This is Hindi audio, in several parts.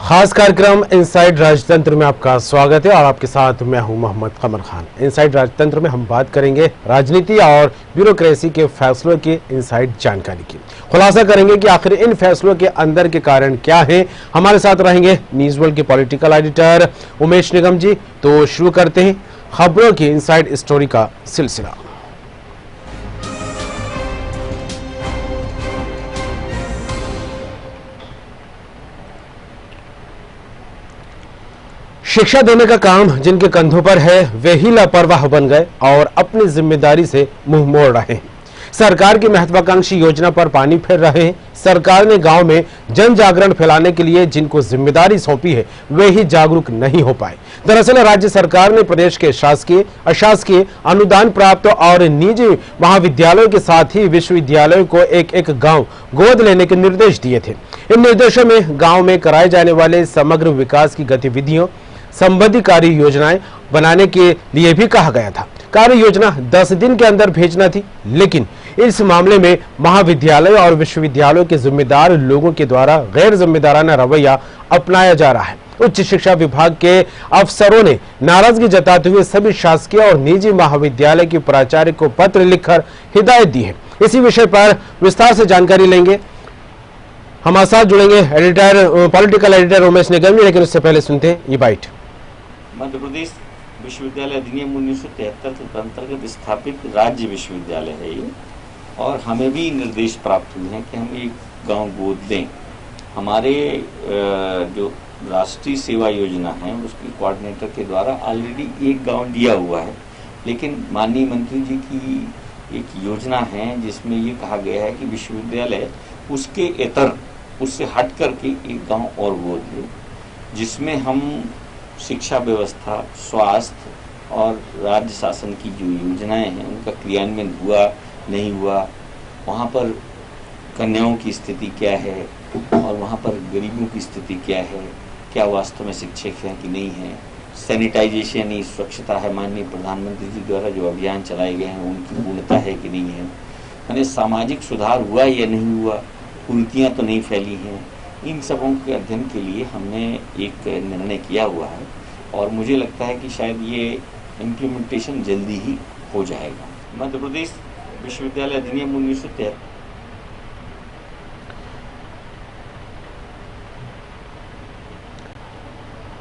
खास कार्यक्रम इनसाइड राजतंत्र में आपका स्वागत है और आपके साथ मैं हूं मोहम्मद कमर खान। इनसाइड राजतंत्र में हम बात करेंगे राजनीति और ब्यूरोक्रेसी के फैसलों की इनसाइड जानकारी की। खुलासा करेंगे कि आखिर इन फैसलों के अंदर के कारण क्या हैं। हमारे साथ रहेंगे न्यूज़ वर्ल्ड के पॉलिटिकल एडिटर उमेश निगम जी। तो शुरू करते हैं खबरों की इनसाइड स्टोरी का सिलसिला। शिक्षा देने का काम जिनके कंधों पर है वे ही लापरवाह बन गए और अपनी जिम्मेदारी से मुंह मोड़ रहे हैं। सरकार की महत्वाकांक्षी योजना पर पानी फेर रहे हैं। सरकार ने गांव में जन जागरण फैलाने के लिए जिनको जिम्मेदारी सौंपी है वे ही जागरूक नहीं हो पाए। दरअसल राज्य सरकार ने प्रदेश के शासकीय, अशासकीय, अनुदान प्राप्त और निजी महाविद्यालयों के साथ ही विश्वविद्यालयों को एक एक गांव गोद लेने के निर्देश दिए थे। इन निर्देशों में गांव में कराए जाने वाले समग्र विकास की गतिविधियों संबंधी कार्य योजनाएं बनाने के लिए भी कहा गया था। कार्य योजना 10 दिन के अंदर भेजना थी, लेकिन इस मामले में महाविद्यालय और विश्वविद्यालयों के जिम्मेदार लोगों के द्वारा गैर जिम्मेदाराना रवैया अपनाया जा रहा है। उच्च शिक्षा विभाग के अफसरों ने नाराजगी जताते हुए सभी शासकीय और निजी महाविद्यालय के प्राचार्य को पत्र लिखकर हिदायत दी है। इसी विषय पर विस्तार से जानकारी लेंगे। हमारे साथ जुड़ेंगे पॉलिटिकल एडिटर उमेश निगम जी, लेकिन उससे पहले सुनते हैं ये बाइट। मध्य प्रदेश विश्वविद्यालय अधिनियम 1973 के अंतर्गत स्थापित राज्य विश्वविद्यालय है ये, और हमें भी निर्देश प्राप्त हुए हैं कि हम एक गांव गोद दें। हमारे जो राष्ट्रीय सेवा योजना है उसकी कोऑर्डिनेटर के द्वारा ऑलरेडी एक गांव लिया हुआ है, लेकिन माननीय मंत्री जी की एक योजना है जिसमें ये कहा गया है कि विश्वविद्यालय उसके इतर उससे हट करके एक गांव और गोद ले, जिसमें हम शिक्षा व्यवस्था, स्वास्थ्य और राज्य शासन की जो योजनाएं हैं उनका क्रियान्वयन हुआ नहीं हुआ, वहाँ पर कन्याओं की स्थिति क्या है और वहाँ पर गरीबों की स्थिति क्या है, क्या वास्तव में शिक्षक हैं कि नहीं है, सैनिटाइजेशन यानी स्वच्छता है, माननीय प्रधानमंत्री जी द्वारा जो अभियान चलाए गए हैं उनकी पूर्णता है कि नहीं है, यानी सामाजिक सुधार हुआ या नहीं हुआ, कुरीतियाँ तो नहीं फैली हैं। इन सबों के अध्ययन के लिए हमने एक निर्णय किया हुआ है और मुझे लगता है कि शायद ये इम्प्लीमेंटेशन जल्दी ही हो जाएगा। मध्य प्रदेश विश्वविद्यालय अधिनियम 1973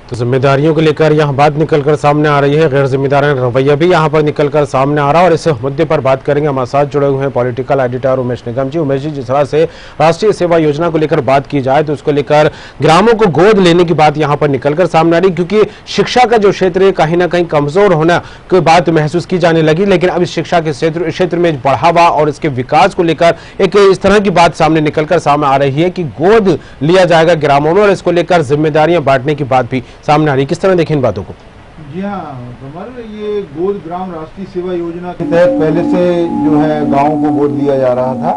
तो जिम्मेदारियों को लेकर यहां बात निकलकर सामने आ रही है, गैर जिम्मेदाराना रवैया भी यहां पर निकलकर सामने आ रहा है और इस मुद्दे पर बात करेंगे। हमारे साथ जुड़े हुए हैं पॉलिटिकल एडिटर उमेश निगम जी। उमेश जी, जिस तरह से राष्ट्रीय सेवा योजना को लेकर बात की जाए तो उसको लेकर ग्रामों को गोद लेने की बात यहां पर निकलकर सामने आ रही, क्योंकि शिक्षा का जो क्षेत्र है कहीं ना कहीं कमजोर होना की बात महसूस की जाने लगी, लेकिन अब इस शिक्षा के क्षेत्र में बढ़ावा और इसके विकास को लेकर एक इस तरह की बात सामने निकलकर सामने आ रही है कि गोद लिया जाएगा ग्रामों में और इसको लेकर जिम्मेदारियां बांटने की बात भी सामने आ रही। किस तरह देखें इन बातों को? जी हाँ, हमारे ये गोद ग्राम राष्ट्रीय सेवा योजना के तहत पहले से जो है गाँव को गोद लिया जा रहा था,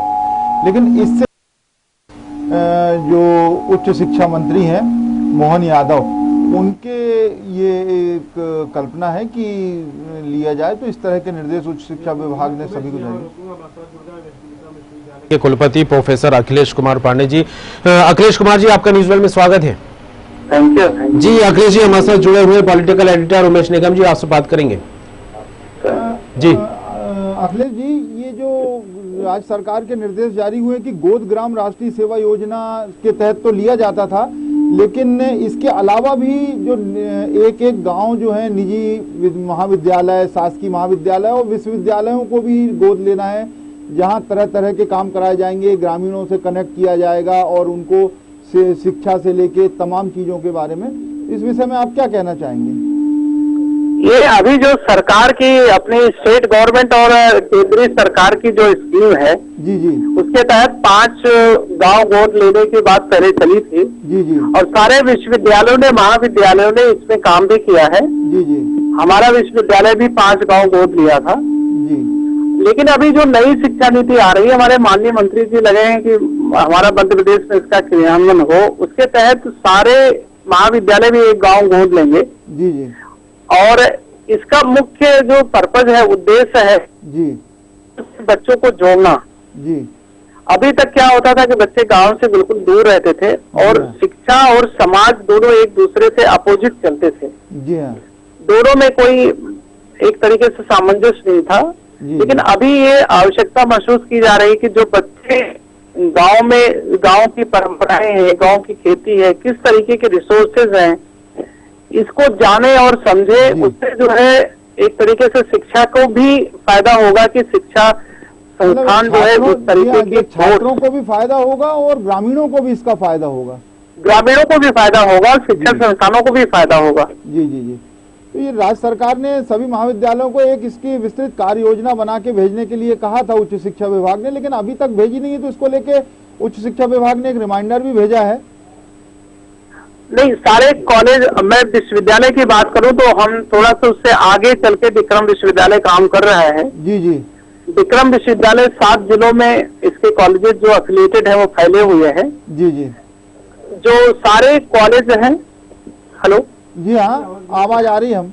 लेकिन इससे जो उच्च शिक्षा मंत्री हैं मोहन यादव, उनके ये एक कल्पना है कि लिया जाए, तो इस तरह के निर्देश उच्च शिक्षा विभाग ने सभी को जारी। के कुलपति प्रोफेसर अखिलेश कुमार पांडे जी। अखिलेश कुमार जी, आपका न्यूज़ वर्ल्ड में स्वागत है। थैंक यू जी। अखिलेश जी हमारे साथ जुड़े हुए पॉलिटिकल एडिटर उमेश निगम जी, आपसे बात करेंगे। जी अखिलेश जी, ये जो राज्य सरकार के निर्देश जारी हुए कि गोद ग्राम राष्ट्रीय सेवा योजना के तहत तो लिया जाता था, लेकिन इसके अलावा भी जो एक एक गांव जो है निजी महाविद्यालय, शासकीय महाविद्यालय और विश्वविद्यालयों को भी गोद लेना है, जहां तरह तरह के काम कराए जाएंगे, ग्रामीणों से कनेक्ट किया जाएगा और उनको शिक्षा से लेके तमाम चीजों के बारे में। इस विषय में आप क्या कहना चाहेंगे? ये अभी जो सरकार की अपनी स्टेट गवर्नमेंट और केंद्रीय सरकार की जो स्कीम है जी जी, उसके तहत 5 गांव गोद लेने की बात पहले चली थी जी जी, और सारे विश्वविद्यालयों ने, महाविद्यालयों ने इसमें काम भी किया है जी जी। हमारा विश्वविद्यालय भी 5 गांव गोद लिया था जी। लेकिन अभी जो नई शिक्षा नीति आ रही है, हमारे माननीय मंत्री जी लगे हैं कि हमारा मध्य प्रदेश में इसका क्रियान्वयन हो, उसके तहत सारे महाविद्यालय भी एक गांव गोद लेंगे जी जी। और इसका मुख्य जो पर्पज है, उद्देश्य है जी, बच्चों को जोड़ना। जी। अभी तक क्या होता था कि बच्चे गांव से बिल्कुल दूर रहते थे और शिक्षा और समाज दोनों एक दूसरे से अपोजिट चलते थे। जी हाँ। दोनों में कोई एक तरीके से सामंजस्य नहीं था। लेकिन अभी ये आवश्यकता महसूस की जा रही है कि जो बच्चे गांव में, गांव की परंपराएं हैं, गांव की खेती है, किस तरीके के रिसोर्सेज हैं, इसको जाने और समझे। उससे जो है एक तरीके से शिक्षा को भी फायदा होगा कि शिक्षा संस्थान जो है उस तरीके की, छात्रों को भी फायदा होगा और ग्रामीणों को भी इसका फायदा होगा। ग्रामीणों को भी फायदा होगा, शिक्षण संस्थानों को भी फायदा होगा। जी जी जी। तो ये राज्य सरकार ने सभी महाविद्यालयों को एक इसकी विस्तृत कार्य योजना बना के भेजने के लिए कहा था उच्च शिक्षा विभाग ने, लेकिन अभी तक भेजी नहीं है। तो इसको लेके उच्च शिक्षा विभाग ने एक रिमाइंडर भी भेजा है। नहीं, सारे कॉलेज, मैं विश्वविद्यालय की बात करूं तो हम थोड़ा सा उससे आगे चल के विक्रम विश्वविद्यालय काम कर रहा है। जी जी। विक्रम विश्वविद्यालय 7 जिलों में इसके कॉलेजेस जो एफिलिएटेड है वो फैले हुए हैं। जी जी। जो सारे कॉलेज हैं, हेलो, जी हाँ, आवाज आ रही है। हम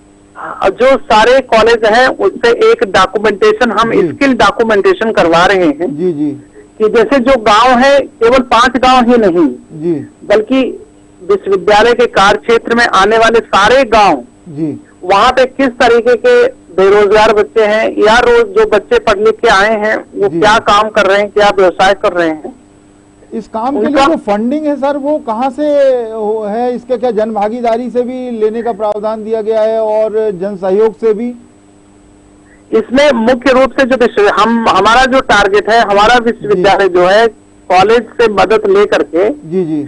जो सारे कॉलेज हैं उससे एक डॉक्यूमेंटेशन, हम स्किल डॉक्यूमेंटेशन करवा रहे हैं। जी जी। कि जैसे जो गांव है, केवल 5 गांव ही नहीं जी, बल्कि विश्वविद्यालय के कार्य क्षेत्र में आने वाले सारे गांव, जी, वहाँ वहां पे किस तरीके के बेरोजगार बच्चे हैं या रोज जो बच्चे पढ़ लिख के आए हैं वो जी। क्या काम कर रहे हैं, क्या व्यवसाय कर रहे हैं। इस काम के लिए जो फंडिंग है सर वो कहाँ से है? इसके क्या जन भागीदारी से भी लेने का प्रावधान दिया गया है और जन सहयोग से भी? इसमें मुख्य रूप से जो हमारा जो टारगेट है, हमारा विश्वविद्यालय जो है कॉलेज से मदद लेकर के जी जी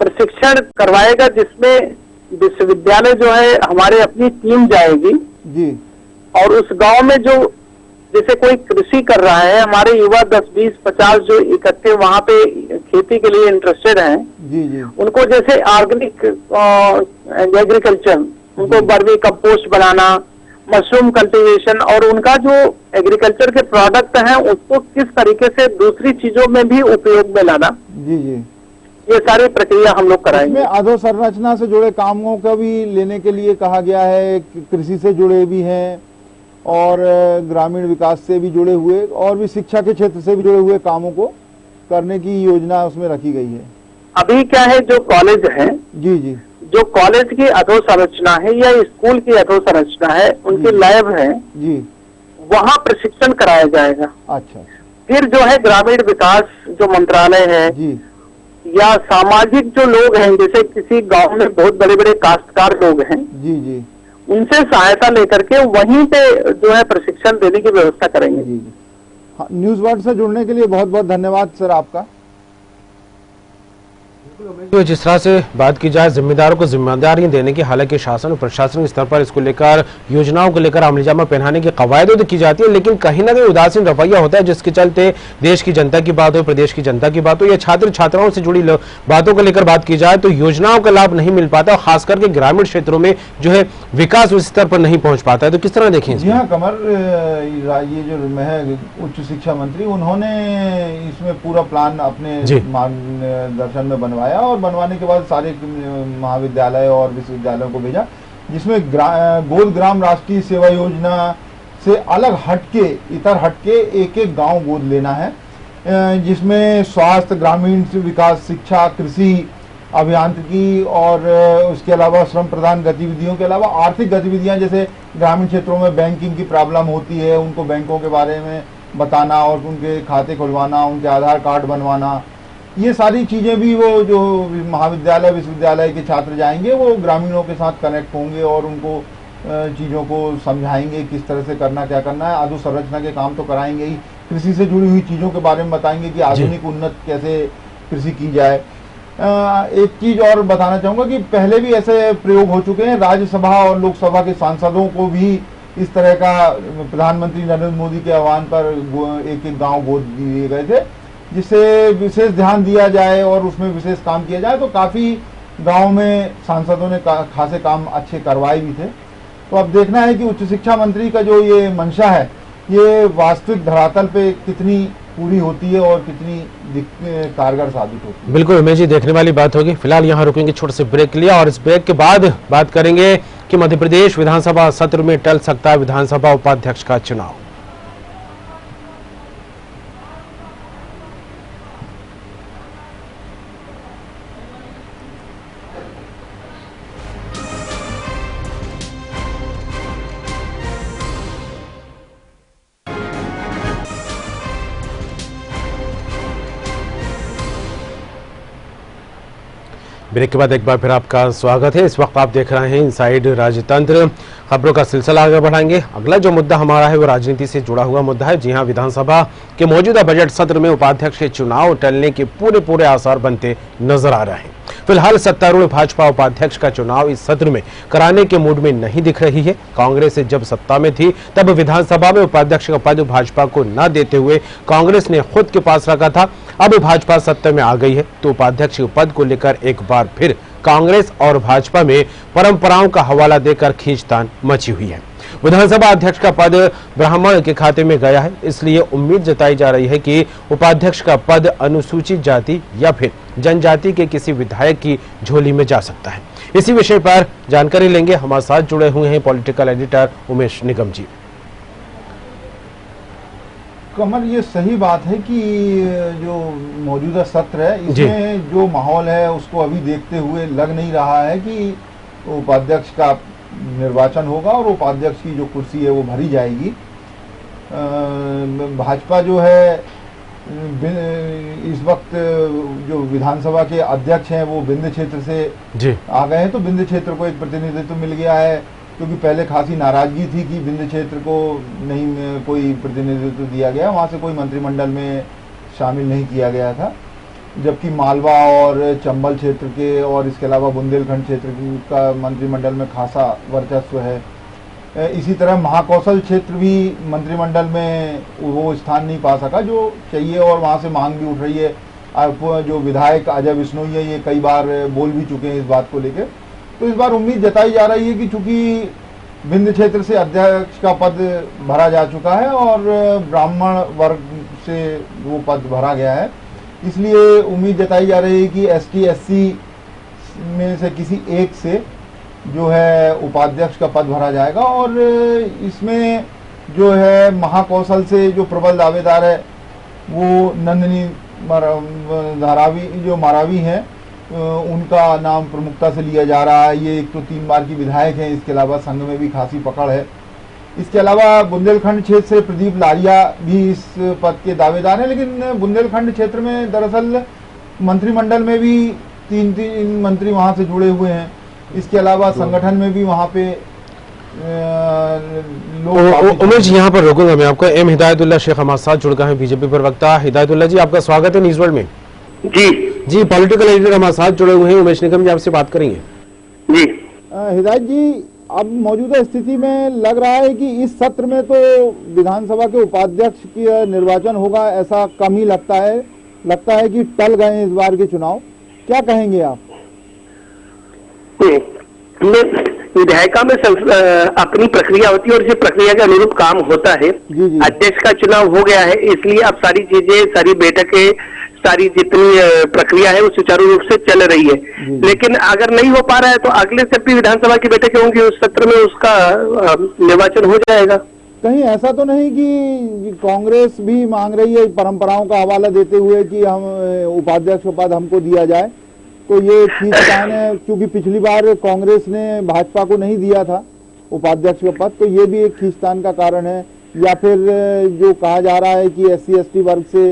प्रशिक्षण करवाएगा, जिसमें विश्वविद्यालय जो है हमारे अपनी टीम जाएगी जी, और उस गांव में जो जैसे कोई कृषि कर रहा है, हमारे युवा 10, 20, 50 जो इकट्ठे वहां पे खेती के लिए इंटरेस्टेड हैं, जी जी, उनको जैसे ऑर्गेनिक एग्रीकल्चर, उनको वर्मी कंपोस्ट बनाना, मशरूम कल्टीवेशन और उनका जो एग्रीकल्चर के प्रोडक्ट हैं उसको किस तरीके से दूसरी चीजों में भी उपयोग में लाना, जी जी, ये सारी प्रक्रिया हम लोग कराएंगे। इसमें अधोसंरचना से जुड़े कामों का भी लेने के लिए कहा गया है, कृषि से जुड़े भी हैं और ग्रामीण विकास से भी जुड़े हुए और भी शिक्षा के क्षेत्र से भी जुड़े हुए कामों को करने की योजना उसमें रखी गई है। अभी क्या है, जो कॉलेज है, जी जी, जो कॉलेज की अधोसंरचना है या स्कूल की अधोसंरचना है, उनकी लैब है जी, वहाँ प्रशिक्षण कराया जाएगा। अच्छा, फिर जो है ग्रामीण विकास जो मंत्रालय है जी या सामाजिक जो लोग हैं, जैसे किसी गांव में बहुत बड़े बड़े काश्तकार लोग हैं, जी जी, उनसे सहायता लेकर के वहीं पे जो है प्रशिक्षण देने की व्यवस्था करेंगे। जी जी। हाँ, न्यूज वर्ल्ड से जुड़ने के लिए बहुत बहुत धन्यवाद सर आपका। तो जिस तरह से बात की जाए जिम्मेदारों को जिम्मेदारियां देने की, हालांकि शासन और प्रशासनिक स्तर पर इसको लेकर योजनाओं को लेकर अमलीजामा पहनाने की कवायद तो की जाती है, लेकिन कहीं ना कहीं उदासीन रवैया होता है, जिसके चलते देश की जनता की बात हो, प्रदेश की जनता की बात हो या छात्र छात्राओं से जुड़ी बातों को लेकर बात की जाए तो योजनाओं का लाभ नहीं मिल पाता, खास करके ग्रामीण क्षेत्रों में जो है विकास उस स्तर पर नहीं पहुंच पाता है। तो किस तरह देखें? जी हाँ कमर, ये जो है उच्च शिक्षा मंत्री, उन्होंने इसमें पूरा प्लान अपने मार्गदर्शन में बनवाया और बनवाने के बाद सारे महाविद्यालय और विश्वविद्यालयों को भेजा, जिसमें गोद ग्राम राष्ट्रीय सेवा योजना से अलग हटके, इतर हटके एक एक गांव गोद लेना है, जिसमें स्वास्थ्य, ग्रामीण विकास, शिक्षा, कृषि, अभियांत्रिकी और उसके अलावा श्रम प्रधान गतिविधियों के अलावा आर्थिक गतिविधियां, जैसे ग्रामीण क्षेत्रों में बैंकिंग की प्रॉब्लम होती है, उनको बैंकों के बारे में बताना और उनके खाते खुलवाना, उनके आधार कार्ड बनवाना, ये सारी चीजें भी वो जो महाविद्यालय विश्वविद्यालय के छात्र जाएंगे वो ग्रामीणों के साथ कनेक्ट होंगे और उनको चीज़ों को समझाएंगे किस तरह से करना, क्या करना है। अधोसंरचना के काम तो कराएंगे ही, कृषि से जुड़ी हुई चीज़ों के बारे में बताएंगे कि आधुनिक उन्नत कैसे कृषि की जाए। एक चीज़ और बताना चाहूँगा कि पहले भी ऐसे प्रयोग हो चुके हैं, राज्यसभा और लोकसभा के सांसदों को भी इस तरह का प्रधानमंत्री नरेंद्र मोदी के आह्वान पर एक एक गाँव गोद दिए गए थे, जिससे विशेष ध्यान दिया जाए और उसमें विशेष काम किया जाए। तो काफ़ी गांव में सांसदों ने खासे काम अच्छे करवाए भी थे। तो अब देखना है कि उच्च शिक्षा मंत्री का जो ये मंशा है ये वास्तविक धरातल पे कितनी पूरी होती है और कितनी कारगर साबित होती है। बिल्कुल उमेश जी, देखने वाली बात होगी। फिलहाल यहाँ रुकेंगे छोटे से ब्रेक के लिए और इस ब्रेक के बाद बात करेंगे कि मध्य प्रदेश विधानसभा सत्र में टल सकता है विधानसभा उपाध्यक्ष का चुनाव। ब्रेक के बाद एक बार फिर आपका स्वागत है। इस वक्त आप देख रहे हैं इनसाइड राजतंत्र। खबरों का सिलसिला आगे बढ़ाएंगे। अगला जो मुद्दा हमारा है वो राजनीति से जुड़ा हुआ मुद्दा है। जी हां, विधानसभा के मौजूदा बजट सत्र में उपाध्यक्ष के चुनाव टलने के पूरे आसार बनते नजर आ रहे हैं। फिलहाल सत्तारूढ़ भाजपा उपाध्यक्ष का चुनाव इस सत्र में कराने के मूड में नहीं दिख रही है। कांग्रेस जब सत्ता में थी तब विधानसभा में उपाध्यक्ष का पद भाजपा को न देते हुए कांग्रेस ने खुद के पास रखा था। अब भाजपा सत्ता में आ गई है तो उपाध्यक्ष के पद को लेकर एक बार फिर कांग्रेस और भाजपा में परंपराओं का हवाला देकर खींचतान मची हुई है। विधानसभा अध्यक्ष का पद ब्राह्मण के खाते में गया है, इसलिए उम्मीद जताई जा रही है कि उपाध्यक्ष का पद अनुसूचित जाति या फिर जनजाति के किसी विधायक की झोली में जा सकता है। इसी विषय पर जानकारी लेंगे। हमारे साथ जुड़े हुए हैं पॉलिटिकल एडिटर उमेश निगम जी। कमल, ये सही बात है कि जो मौजूदा सत्र है इसमें जो माहौल है उसको अभी देखते हुए लग नहीं रहा है कि उपाध्यक्ष का निर्वाचन होगा और उपाध्यक्ष की जो कुर्सी है वो भरी जाएगी। भाजपा जो है इस वक्त जो विधानसभा के अध्यक्ष हैं वो विंध्य क्षेत्र से आ गए हैं, तो विंध्य क्षेत्र को एक प्रतिनिधित्व मिल गया है, क्योंकि पहले खासी नाराजगी थी कि विंध्य क्षेत्र को नहीं कोई प्रतिनिधित्व दिया गया, वहाँ से कोई मंत्रिमंडल में शामिल नहीं किया गया था, जबकि मालवा और चंबल क्षेत्र के और इसके अलावा बुंदेलखंड क्षेत्र का मंत्रिमंडल में खासा वर्चस्व है। इसी तरह महाकौशल क्षेत्र भी मंत्रिमंडल में वो स्थान नहीं पा सका जो चाहिए, और वहाँ से मांग भी उठ रही है। जो विधायक अजय बिश्नोई है ये कई बार बोल भी चुके हैं इस बात को लेकर, तो इस बार उम्मीद जताई जा रही है कि चूंकि विंध्य क्षेत्र से अध्यक्ष का पद भरा जा चुका है और ब्राह्मण वर्ग से वो पद भरा गया है, इसलिए उम्मीद जताई जा रही है कि एसटी एससी में से किसी एक से जो है उपाध्यक्ष का पद भरा जाएगा। और इसमें जो है महाकौशल से जो प्रबल दावेदार है वो नंदिनी धारावी जो मारावी हैं उनका नाम प्रमुखता से लिया जा रहा है। ये एक तो 3 बार की विधायक हैं, इसके अलावा संघ में भी खासी पकड़ है। इसके अलावा बुंदेलखंड क्षेत्र से प्रदीप लारिया भी इस पद के दावेदार हैं, लेकिन बुंदेलखंड क्षेत्र में दरअसल मंत्रिमंडल में भी 3 मंत्री वहां से जुड़े हुए हैं। इसके अलावा संगठन में भी वहां पे उमेश यहाँ पर रोकूंगा मैं आपको। एम हिदायतुल्लाह शेख हमारे साथ जुड़ गए हैं, बीजेपी प्रवक्ता। हिदायतुल्लाह जी, आपका स्वागत है न्यूज वर्ल्ड में। जी, पॉलिटिकल एडिटर हमारे साथ जुड़े हुए हैं, उमेश निगम जी आपसे बात करेंगे। जी हिदायत जी, अब मौजूदा स्थिति में लग रहा है कि इस सत्र में तो विधानसभा के उपाध्यक्ष की निर्वाचन होगा, ऐसा कम ही लगता है कि टल गए इस बार के चुनाव। क्या कहेंगे आप? विधायिका में अपनी प्रक्रिया होती है और इसी प्रक्रिया के अनुरूप काम होता है। अध्यक्ष का चुनाव हो गया है, इसलिए अब सारी चीजें, सारी बैठकें, सारी जितनी प्रक्रिया है वो सुचारू रूप से चल रही है। लेकिन अगर नहीं हो पा रहा है तो अगले जब भी विधानसभा की बैठकें होंगी उस सत्र में उसका निर्वाचन हो जाएगा। कहीं ऐसा तो नहीं कि कांग्रेस भी मांग रही है परंपराओं का हवाला देते हुए कि हम उपाध्यक्ष पद हमको दिया जाए, तो ये खींचतान है, क्योंकि पिछली बार कांग्रेस ने भाजपा को नहीं दिया था उपाध्यक्ष का पद, तो ये भी एक खींचतान का कारण है। या फिर जो कहा जा रहा है कि SC ST वर्ग से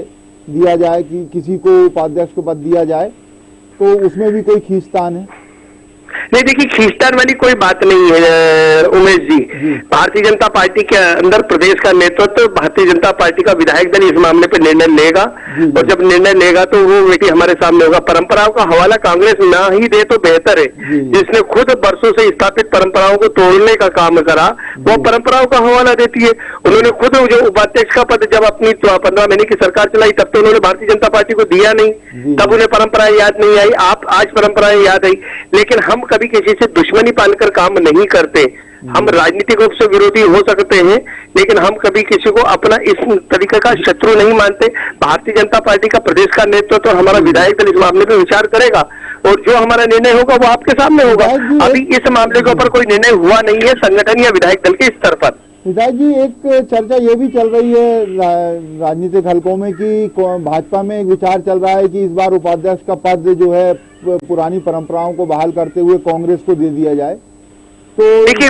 दिया जाए, कि किसी को उपाध्यक्ष को पद दिया जाए, तो उसमें भी कोई खींचतान है? नहीं, देखिए खींचतान वाली कोई बात नहीं है उमेश जी। भारतीय जनता पार्टी के अंदर प्रदेश का नेतृत्व, भारतीय जनता पार्टी का विधायक दल इस मामले पर निर्णय लेगा, और जब निर्णय लेगा तो वो व्यक्ति हमारे सामने होगा। परंपराओं का हवाला कांग्रेस ना ही दे तो बेहतर है। जिसने खुद वर्षों से स्थापित परंपराओं को तोड़ने का काम करा वो परंपराओं का हवाला देती है। उन्होंने खुद जो उपाध्यक्ष का पद जब अपनी 15 महीने की सरकार चलाई तब तो उन्होंने भारतीय जनता पार्टी को दिया नहीं, तब उन्हें परंपराएं याद नहीं आई। आप आज परंपराएं याद आई, लेकिन हम कभी किसी से दुश्मनी पालकर काम नहीं करते। हम राजनीतिक रूप से विरोधी हो सकते हैं, लेकिन हम कभी किसी को अपना इस तरीके का शत्रु नहीं मानते। भारतीय जनता पार्टी का प्रदेश का नेतृत्व और हमारा विधायक दल इस मामले पर विचार करेगा, और जो हमारा निर्णय होगा वो आपके सामने होगा। अभी इस मामले के ऊपर कोई निर्णय हुआ नहीं है संगठन या विधायक दल के स्तर पर। हिदायत जी, एक चर्चा ये भी चल रही है राजनीतिक हलकों में कि भाजपा में एक विचार चल रहा है कि इस बार उपाध्यक्ष का पद जो है पुरानी परंपराओं को बहाल करते हुए कांग्रेस को दे दिया जाए। तो देखिए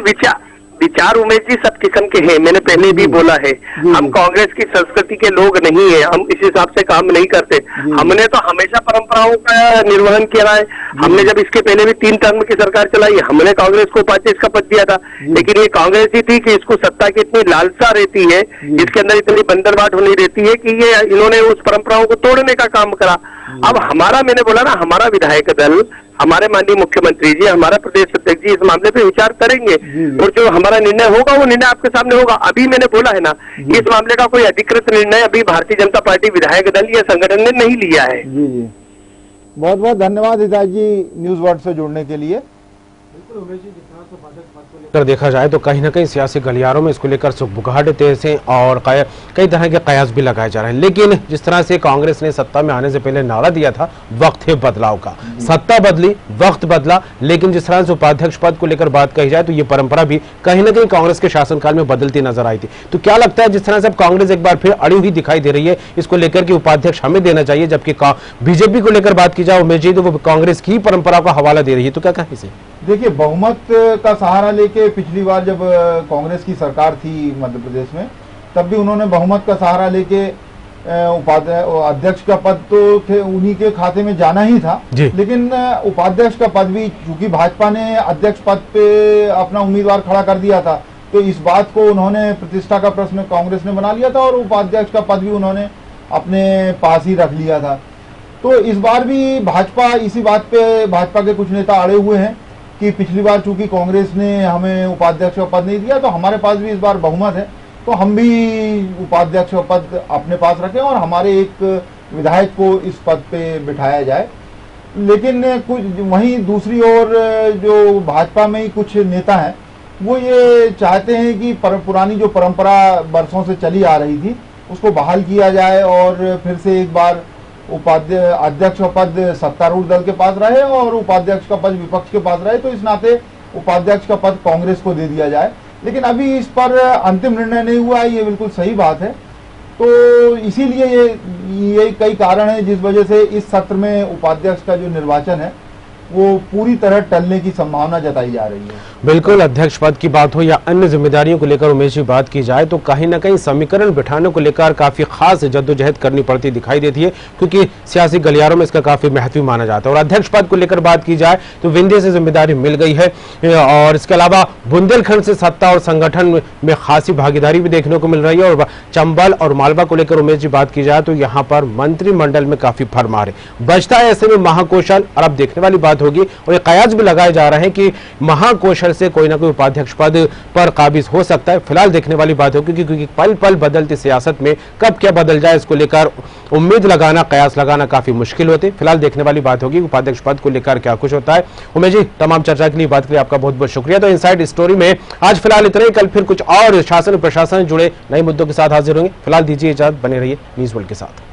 विचार उमेश जी सब किस्म के हैं, मैंने पहले भी बोला है। हम कांग्रेस की संस्कृति के लोग नहीं है, हम इस हिसाब से काम नहीं करते। हमने तो हमेशा परंपराओं का निर्वहन किया है। हमने जब इसके पहले भी 3 टर्म की सरकार चलाई, हमने कांग्रेस को उपाध्यक्ष का पद दिया था, लेकिन ये कांग्रेस ही थी कि इसको सत्ता की इतनी लालसा रहती है, इसके अंदर इतनी बंदरबाट होनी रहती है कि ये इन्होंने उस परंपराओं को तोड़ने का काम करा। अब हमारा, मैंने बोला ना, हमारा विधायक दल, हमारे माननीय मुख्यमंत्री जी, हमारा प्रदेश अध्यक्ष जी इस मामले पे विचार करेंगे और जो हमारा निर्णय होगा वो निर्णय आपके सामने होगा। अभी मैंने बोला है ना, इस मामले का कोई अधिकृत निर्णय अभी भारतीय जनता पार्टी विधायक दल या संगठन ने नहीं लिया है। जी बहुत बहुत धन्यवाद हिदायत जी न्यूज वर्ल्ड से जुड़ने के लिए। अगर देखा जाए तो कहीं ना कहीं सियासी गलियारों में इसको लेकर सुगबुगाहट तेज है और कई तरह के कयास भी लगाए जा रहे हैं। लेकिन जिस तरह से कांग्रेस ने सत्ता में आने से पहले नारा दिया था, वक्त है बदलाव का। सत्ता बदली, वक्त बदला, लेकिन जिस तरह से उपाध्यक्ष पद को लेकर बात कही जाए तो ये परंपरा भी कहीं ना कहीं कांग्रेस के शासनकाल में बदलती नजर आई थी। तो क्या लगता है, जिस तरह से अब कांग्रेस एक बार फिर अड़ी हुई दिखाई दे रही है इसको लेकर कि उपाध्यक्ष हमें देना चाहिए, जबकि बीजेपी को लेकर बात की जाए उमेश जी तो वो कांग्रेस की परंपरा का हवाला दे रही है, तो क्या कहें इसे? देखिए, बहुमत का सहारा लेके पिछली बार जब कांग्रेस की सरकार थी मध्य प्रदेश में, तब भी उन्होंने बहुमत का सहारा लेके अध्यक्ष का पद तो उन्हीं के खाते में जाना ही था, लेकिन उपाध्यक्ष का पद भी, चूंकि भाजपा ने अध्यक्ष पद पे अपना उम्मीदवार खड़ा कर दिया था, तो इस बात को उन्होंने प्रतिष्ठा का प्रश्न कांग्रेस ने बना लिया था और उपाध्यक्ष का पद भी उन्होंने अपने पास ही रख लिया था। तो इस बार भी भाजपा इसी बात पे, भाजपा के कुछ नेता अड़े हुए हैं कि पिछली बार चूंकि कांग्रेस ने हमें उपाध्यक्ष का पद नहीं दिया, तो हमारे पास भी इस बार बहुमत है, तो हम भी उपाध्यक्ष का पद अपने पास रखें और हमारे एक विधायक को इस पद पे बिठाया जाए। लेकिन कुछ वहीं दूसरी ओर जो भाजपा में ही कुछ नेता हैं, वो ये चाहते हैं कि पुरानी जो परंपरा बरसों से चली आ रही थी उसको बहाल किया जाए और फिर से एक बार अध्यक्ष का पद सत्तारूढ़ दल के पास रहे और उपाध्यक्ष का पद विपक्ष के पास रहे, तो इस नाते उपाध्यक्ष का पद कांग्रेस को दे दिया जाए। लेकिन अभी इस पर अंतिम निर्णय नहीं हुआ है, ये बिल्कुल सही बात है। तो इसीलिए ये कई कारण है जिस वजह से इस सत्र में उपाध्यक्ष का जो निर्वाचन है वो पूरी तरह टलने की संभावना जताई जा रही है। बिल्कुल, अध्यक्ष पद की बात हो या अन्य जिम्मेदारियों को लेकर उमेश जी बात की जाए तो कहीं ना कहीं समीकरण बिठाने को लेकर काफी खास जद्दोजहद करनी पड़ती दिखाई देती है, क्योंकि सियासी गलियारों में इसका काफी महत्व माना जाता है। और अध्यक्ष पद को लेकर बात की जाए तो विंध्य से जिम्मेदारी मिल गई है और इसके अलावा बुंदेलखंड से सत्ता और संगठन में खासी भागीदारी भी देखने को मिल रही है। और चंबल और मालवा को लेकर उमेश जी बात की जाए तो यहाँ पर मंत्रिमंडल में काफी भरमार है। बचता है ऐसे में महाकौशल, और अब देखने वाली बात होगी और ये कयास भी लगाए जा रहे हैं कि महाकौशल से कोई ना कोई उपाध्यक्ष पद पर काबिज हो सकता है। फिलहाल देखने वाली बात होगी क्योंकि पल पल बदलती सियासत में कब क्या बदल जाए इसको लेकर उम्मीद लगाना, कयास लगाना काफी मुश्किल होते। फिलहाल देखने वाली बात होगी उपाध्यक्ष पद को लेकर क्या कुछ होता है। उमेश जी, तमाम चर्चा के लिए बात के लिए आपका बहुत बहुत शुक्रिया। तो इनसाइड स्टोरी में आज फिलहाल इतना ही, कल फिर कुछ और शासन प्रशासन जुड़े नए मुद्दों के साथ हाजिर होंगे। फिलहाल दीजिए इजाजत, बने रहिए न्यूज़ वर्ल्ड के साथ।